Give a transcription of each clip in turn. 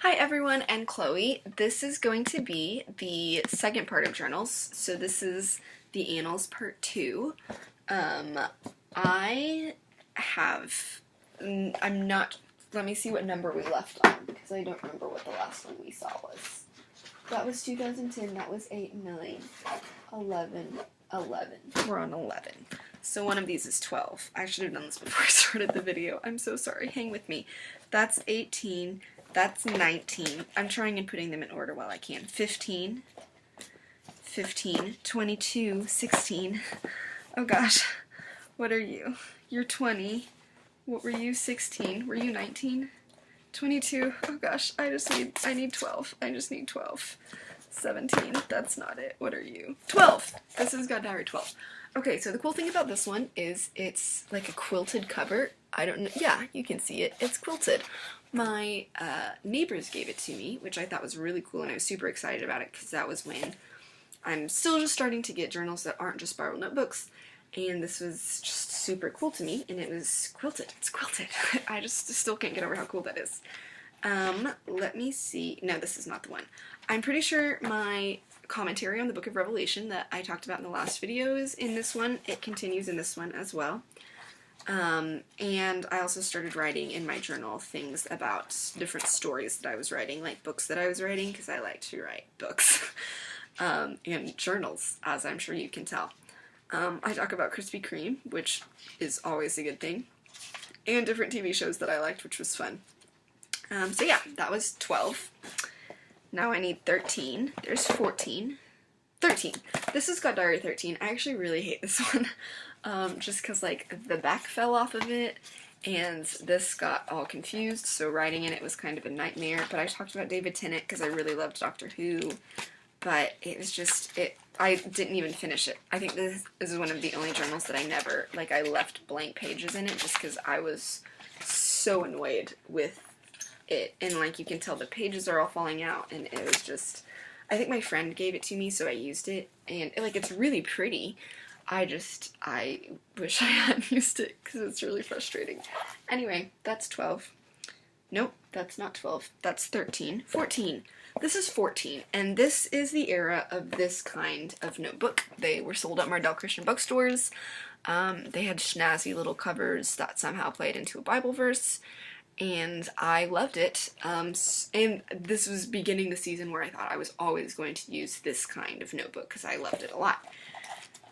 Hi everyone, and Chloe. This is going to be the second part of journals. So this is the Annals part 2. I have, let me see what number we left on, because I don't remember what the last one we saw was. That was 2010, that was 8, 9, 11, 11. We're on 11. So one of these is 12. I should have done this before I started the video. I'm so sorry. Hang with me. That's 18. That's 19. I'm trying and putting them in order while I can. 15, 15, 22, 16. Oh gosh, what are you? You're 20. What were you? 16. Were you 19? 22. Oh gosh, I need 12. I just need 12. 17. That's not it. What are you? 12! This is God Diary 12. Okay, so the cool thing about this one is it's like a quilted cover. I don't know. Yeah, you can see it. It's quilted. My neighbors gave it to me, which I thought was really cool, and I was super excited about it because that was when I'm still just starting to get journals that aren't just spiral notebooks, and this was just super cool to me, and it was quilted. It's quilted. I just still can't get over how cool that is. Let me see. No, this is not the one. I'm pretty sure my commentary on the Book of Revelation that I talked about in the last video is in this one. It continues in this one as well. And I also started writing in my journal things about different stories that I was writing, like books that I was writing, because I like to write books, and journals, as I'm sure you can tell. I talk about Krispy Kreme, which is always a good thing, and different TV shows that I liked, which was fun. So yeah, that was 12. Now I need 13. There's 14. 13. This is God Diary 13. I actually really hate this one. Just because, like, the back fell off of it, and this got all confused, so writing in it was kind of a nightmare. But I talked about David Tennant because I really loved Doctor Who, but it was just, I didn't even finish it. I think this is one of the only journals that I left blank pages in it just because I was so annoyed with it. And, like, you can tell the pages are all falling out, and it was just, I think my friend gave it to me, so I used it, and, like, it's really pretty. I wish I hadn't used it because it's really frustrating. Anyway, that's 12. Nope, that's not 12. That's 13. 14. This is 14, and this is the era of this kind of notebook. They were sold at Mardel Christian bookstores. They had snazzy little covers that somehow played into a Bible verse, and I loved it. And this was beginning the season where I thought I was always going to use this kind of notebook because I loved it a lot.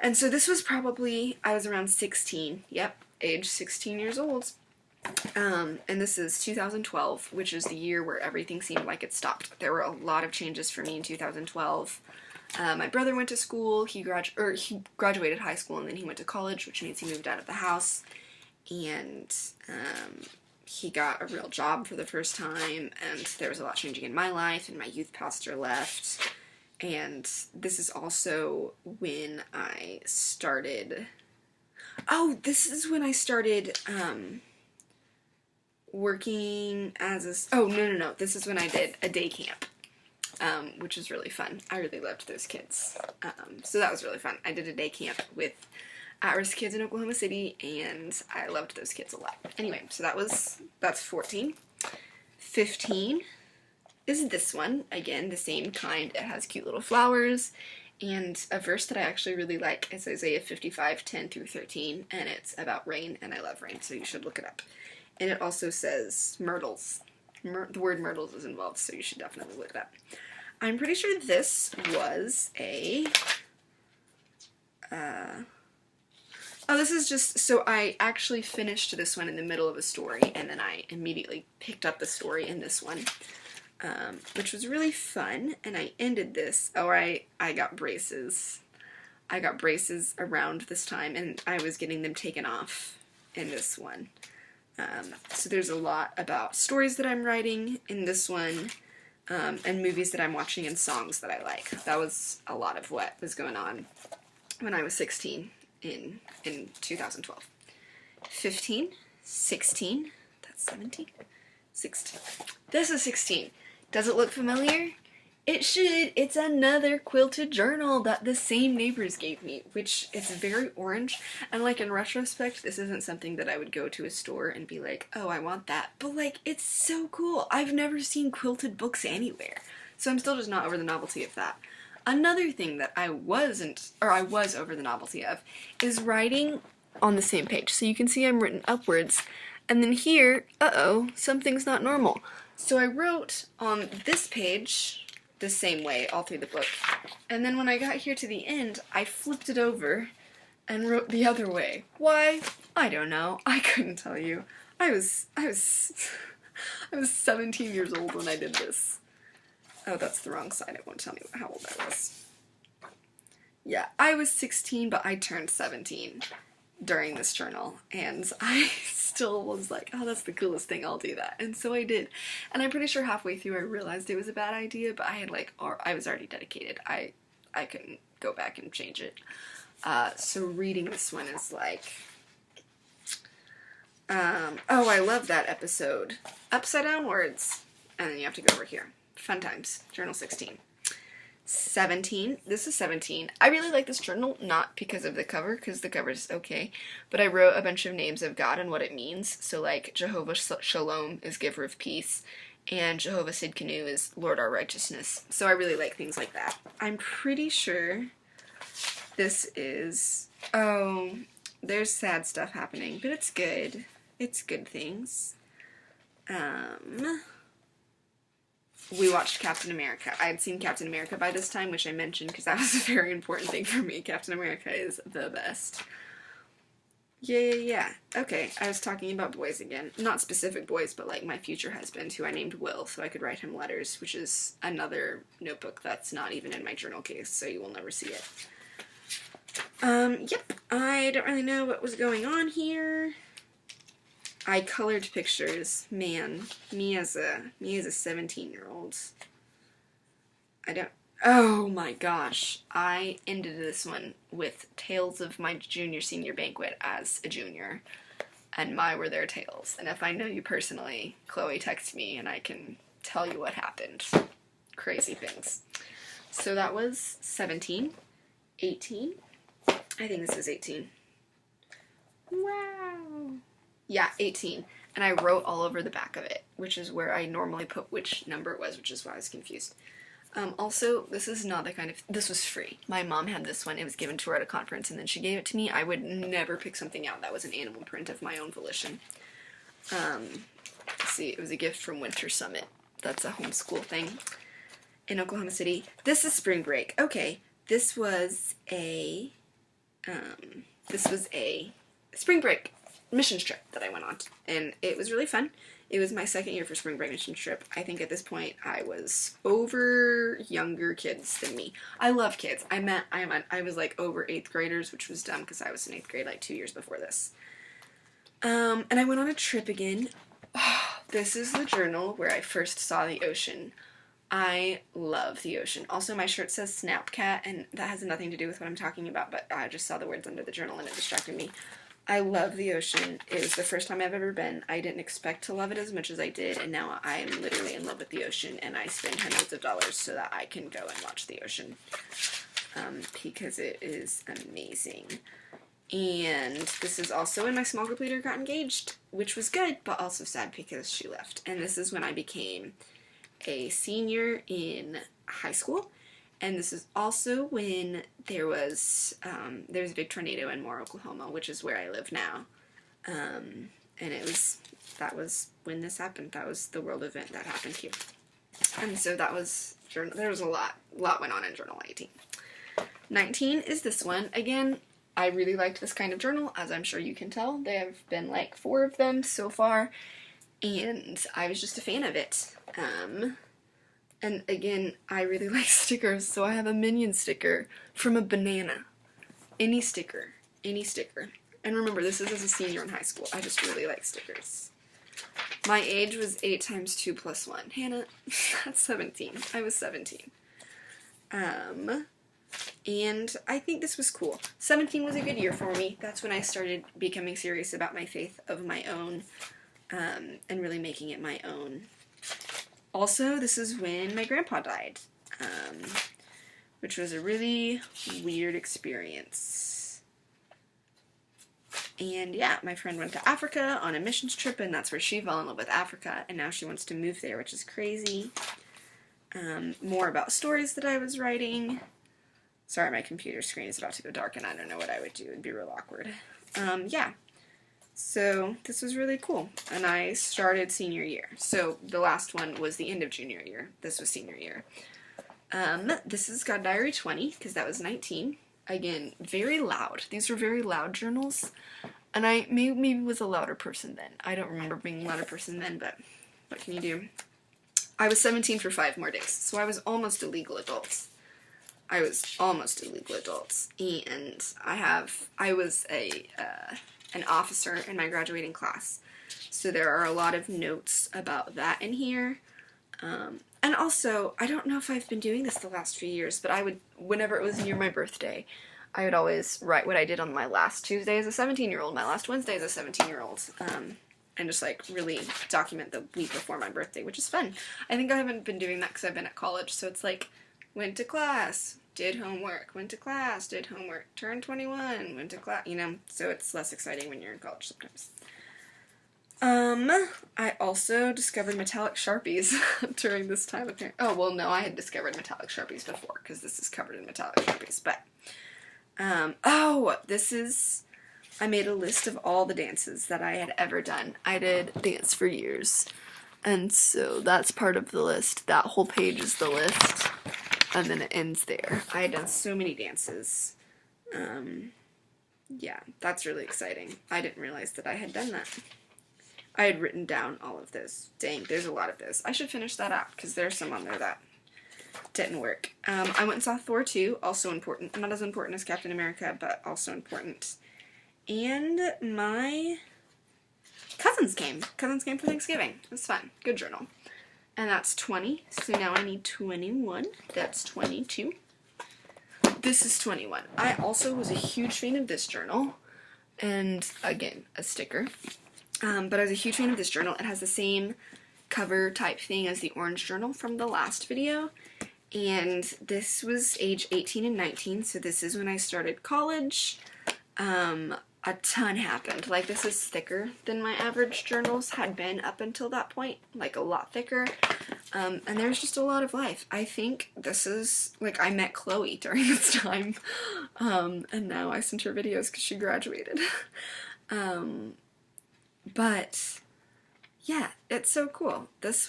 And so this was probably, I was around 16, yep, age 16 years old, and this is 2012, which is the year where everything seemed like it stopped. There were a lot of changes for me in 2012. My brother went to school, he graduated high school, and then he went to college, which means he moved out of the house, and he got a real job for the first time, and there was a lot changing in my life, and my youth pastor left. And this is also when I started, this is when I started, working as no, this is when I did a day camp, which was really fun. I really loved those kids, so that was really fun. I did a day camp with at-risk kids in Oklahoma City, and I loved those kids a lot. Anyway, so that's 14. 15. Is this one. Again, the same kind. It has cute little flowers, and a verse that I actually really like is Isaiah 55, 10 through 13, and it's about rain, and I love rain, so you should look it up. And it also says myrtles. The word myrtles is involved, so you should definitely look it up. I'm pretty sure this was a, this is just, so I actually finished this one in the middle of a story, and then I immediately picked up the story in this one. Which was really fun, and I ended this, I got braces. I got braces around this time, and I was getting them taken off in this one. So there's a lot about stories that I'm writing in this one, and movies that I'm watching and songs that I like. That was a lot of what was going on when I was 16 in 2012. 15, 16, that's 17, 16. This is 16. Does it look familiar? It should. It's another quilted journal that the same neighbors gave me, which is very orange. And like in retrospect, this isn't something that I would go to a store and be like, oh, I want that. But like, it's so cool. I've never seen quilted books anywhere. So I'm still just not over the novelty of that. Another thing that I was over the novelty of, is writing on the same page. So you can see I'm written upwards. And then here, uh-oh, something's not normal. So I wrote on this page the same way all through the book. And then when I got here to the end, I flipped it over and wrote the other way. Why? I don't know. I couldn't tell you. I was 17 years old when I did this. Oh, that's the wrong side. It won't tell me how old I was. Yeah, I was 16, but I turned 17 during this journal, and I still was like, oh, that's the coolest thing, I'll do that. And so I did. And I'm pretty sure halfway through I realized it was a bad idea, but I had I was already dedicated. I couldn't go back and change it. So reading this one is like, oh, I love that episode. Upside down words. And then you have to go over here. Fun times. Journal 16. 17. This is 17. I really like this journal, not because of the cover, because the cover is okay, but I wrote a bunch of names of God and what it means. So like Jehovah Shalom is giver of peace, and Jehovah Sidkenu is Lord our righteousness. So I really like things like that. I'm pretty sure this is, oh, there's sad stuff happening, but it's good. It's good things. We watched Captain America. I had seen Captain America by this time, which I mentioned because that was a very important thing for me. Captain America is the best. Yeah. Okay, I was talking about boys again. Not specific boys, but like my future husband, who I named Will, so I could write him letters, which is another notebook that's not even in my journal case, so you will never see it. Yep, I don't really know what was going on here. I colored pictures. Man, me as a 17-year-old. Oh my gosh. I ended this one with tales of my senior banquet as a junior. And my were their tales. And if I know you personally, Chloe, text me and I can tell you what happened. Crazy things. So that was 17. 18. I think this is 18. Wow. Yeah, 18. And I wrote all over the back of it, which is where I normally put which number it was, which is why I was confused. Also, this is not the kind of, this was free. My mom had this one, it was given to her at a conference, and then she gave it to me. I would never pick something out that was an animal print of my own volition. Let's see, it was a gift from Winter Summit. That's a homeschool thing in Oklahoma City. This is spring break. Okay, this was a spring break missions trip that I went on, and it was really fun. It was my second year for spring break mission trip. I think at this point I was over younger kids than me. I love kids. I was like over 8th graders, which was dumb because I was in 8th grade like 2 years before this. And I went on a trip again. Oh, this is the journal where I first saw the ocean. I love the ocean. Also, my shirt says Snapcat, and that has nothing to do with what I'm talking about, but I just saw the words under the journal and it distracted me. I love the ocean. It was the first time I've ever been. I didn't expect to love it as much as I did, and now I am literally in love with the ocean, and I spend hundreds of dollars so that I can go and watch the ocean, because it is amazing. And this is also when my small group leader got engaged, which was good, but also sad because she left. And this is when I became a senior in high school. And this is also when there was a big tornado in Moore, Oklahoma, which is where I live now. And that was when this happened. That was the world event that happened here. And so that was, there was a lot went on in Journal 18. 19 is this one. Again, I really liked this kind of journal, as I'm sure you can tell. There have been like 4 of them so far, and I was just a fan of it. And again, I really like stickers, so I have a Minion sticker from a banana. Any sticker. And remember, this is as a senior in high school. I just really like stickers. My age was 8 times 2 plus 1. Hannah, that's 17. I was 17. And I think this was cool. 17 was a good year for me. That's when I started becoming serious about my faith of my own, and really making it my own. Also, this is when my grandpa died. which was a really weird experience. And yeah, my friend went to Africa on a missions trip, and that's where she fell in love with Africa, and now she wants to move there, which is crazy. More about stories that I was writing. Sorry, my computer screen is about to go dark, and I don't know what I would do. It'd be real awkward. Yeah. So this was really cool, and I started senior year. So the last one was the end of junior year. This was senior year. This is God Diary 20, because that was 19. Again, very loud. These were very loud journals, and I maybe was a louder person then. I don't remember being a louder person then, but what can you do? I was 17 for 5 more days, so I was almost a legal adult. And I was an officer in my graduating class, so there are a lot of notes about that in here. And also, I don't know if I've been doing this the last few years, but I would, whenever it was near my birthday, I would always write what I did on my last Tuesday as a 17-year-old, my last Wednesday as a 17-year-old, and just, like, really document the week before my birthday, which is fun. I think I haven't been doing that because I've been at college, so it's like, went to class, did homework, went to class, did homework, turned 21, went to class, you know, so it's less exciting when you're in college sometimes. I also discovered metallic Sharpies during this time of period. Oh, well, no, I had discovered metallic Sharpies before, because this is covered in metallic Sharpies, but, I made a list of all the dances that I had ever done. I did dance for years, and so that's part of the list. That whole page is the list, and then it ends there. I had done so many dances. Yeah, that's really exciting. I didn't realize that I had done that. I had written down all of those. Dang, there's a lot of those. I should finish that out, because there's some on there that didn't work. I went and saw Thor 2, also important. Not as important as Captain America, but also important. And my cousins came. Cousins came for Thanksgiving. It was fun. Good journal. And that's 20, so now I need 21. That's 22. This is 21. I also was a huge fan of this journal, and again, a sticker. But I was a huge fan of this journal. It has the same cover type thing as the orange journal from the last video, and this was age 18 and 19, so this is when I started college. A ton happened. Like, this is thicker than my average journals had been up until that point, like a lot thicker, and there's just a lot of life. I think this is, like, I met Chloe during this time, and now I sent her videos because she graduated. But, yeah, it's so cool. That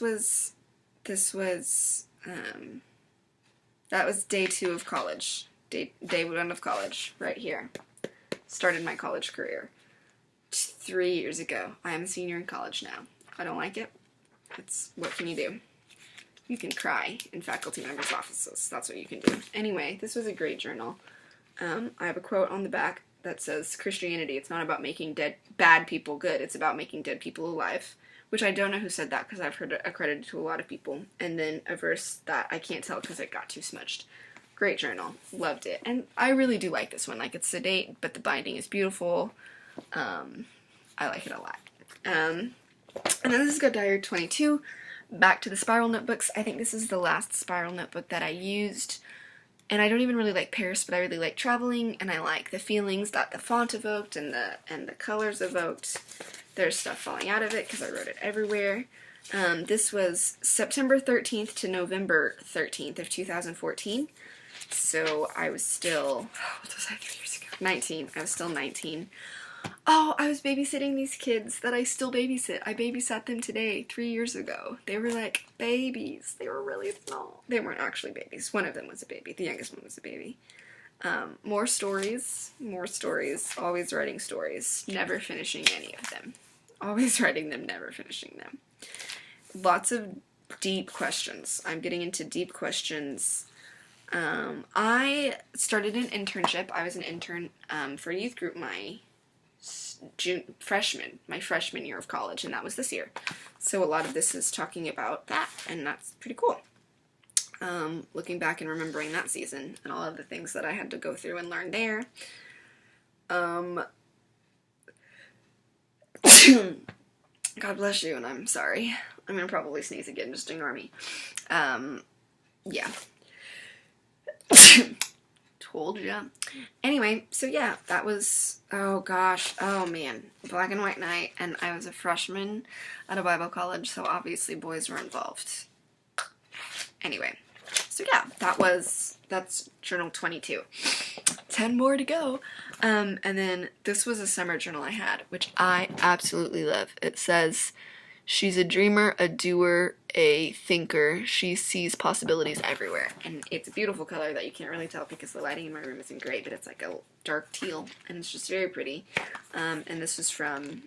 was day 2 of college. Day 1 of college, right here. Started my college career 3 years ago. I am a senior in college now. I don't like it. What can you do? You can cry in faculty members' offices. That's what you can do. Anyway, this was a great journal. I have a quote on the back that says, Christianity, it's not about making bad people good, it's about making dead people alive. Which I don't know who said that, because I've heard it accredited to a lot of people. And then a verse that I can't tell because it got too smudged. Great journal. Loved it. And I really do like this one. Like, it's sedate, but the binding is beautiful. I like it a lot. And then this is God Diary 22. Back to the spiral notebooks. I think this is the last spiral notebook that I used. And I don't even really like Paris, but I really like traveling, and I like the feelings that the font evoked and the colors evoked. There's stuff falling out of it because I wrote it everywhere. This was September 13th to November 13th of 2014. So I was still, what was I, 3 years ago? 19. I was still 19. Oh, I was babysitting these kids that I still babysit. I babysat them today, 3 years ago. They were like babies. They were really small. They weren't actually babies. One of them was a baby. The youngest one was a baby. More stories. Always writing stories. Never finishing any of them. Always writing them, never finishing them. Lots of deep questions. I'm getting into deep questions. I started an internship. I was an intern for a youth group my freshman year of college, and that was this year. So a lot of this is talking about that, and that's pretty cool. Looking back and remembering that season and all of the things that I had to go through and learn there. God bless you, and I'm sorry. I'm gonna probably sneeze again, just ignore me. Yeah. Told ya. Anyway, so yeah, that was, oh gosh, oh man, Black and White Night, and I was a freshman at a Bible college, so obviously boys were involved. Anyway, so yeah, that's journal 22. 10 more to go. And then this was a summer journal I had, which I absolutely love. It says, she's a dreamer, a doer, a thinker. She sees possibilities everywhere. And it's a beautiful color that you can't really tell because the lighting in my room isn't great, but it's like a dark teal, and it's just very pretty. And this was from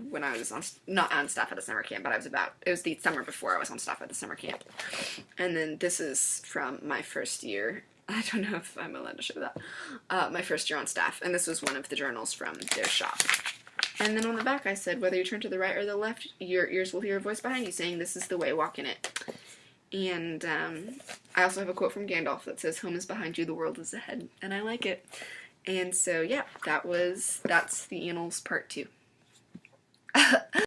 when I was not on staff at a summer camp, but it was the summer before I was on staff at the summer camp. And then this is from my first year. I don't know if I'm allowed to show that. My first year on staff, and this was one of the journals from their shop. And then on the back I said, whether you turn to the right or the left, your ears will hear a voice behind you saying, this is the way, walk in it. And I also have a quote from Gandalf that says, home is behind you, the world is ahead. And I like it. And so, yeah, that's the Annals Part 2.